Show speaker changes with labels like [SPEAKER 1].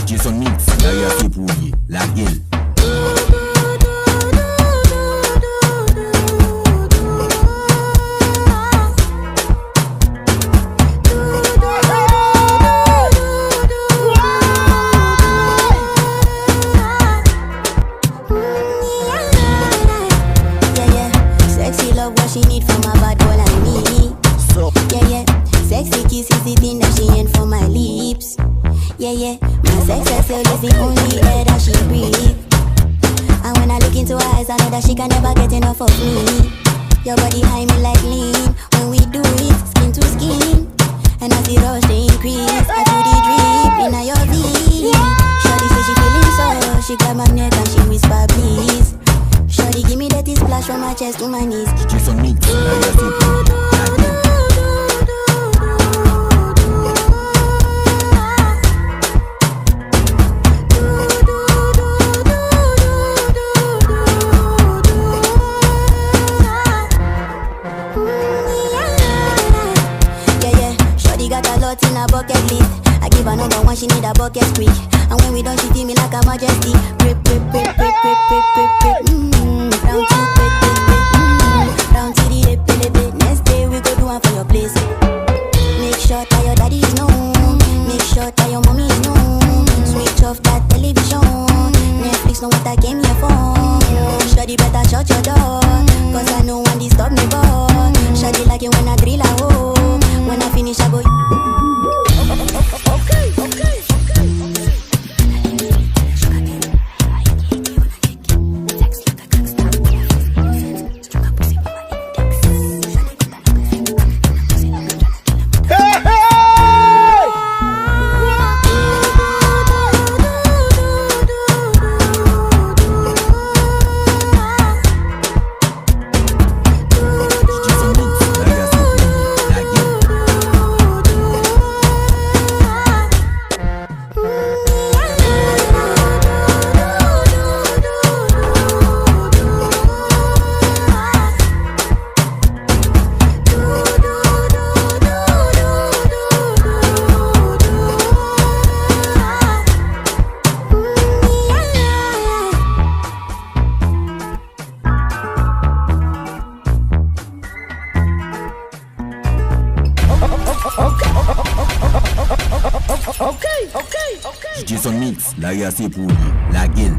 [SPEAKER 1] Jason Mix, derrière ses pourriers, la gueule.
[SPEAKER 2] Sexy love what she need from my bad boy like me. So sexy kiss is the thing that she ain't for my lips. My sex appeal is the only air that she breathe. And when I look into her eyes, I know that she can never get enough of me. Your body high me like lean. When we do it, skin to skin. And as the rush they increase, I feel the drip in your V. Shorty say she feeling so, she grab my neck and she whisper please. Shorty give me that splash from my chest to my knees.
[SPEAKER 1] Jason Mix, derrière ses pourriers, la gueule. Got a lot in a bucket list. I give her number one, she need a bucket quick. And when we done, she feel me like a majesty. Rip, rip, rip, rip, rip, rip, rip, rip. Round two, rip, rip, rip. Round to the hip, hip, hip. Next day we go do one for your place. Make sure that your daddy is known. Make sure that your mommy is known. Switch off that television. Netflix know what I came here for. Shawty better shut your door, cause I know one disturb me, boy. Shawty like it when I grill her, oh. When I finish, I go. Jason Mix, derrière ses pourriers, la gueule.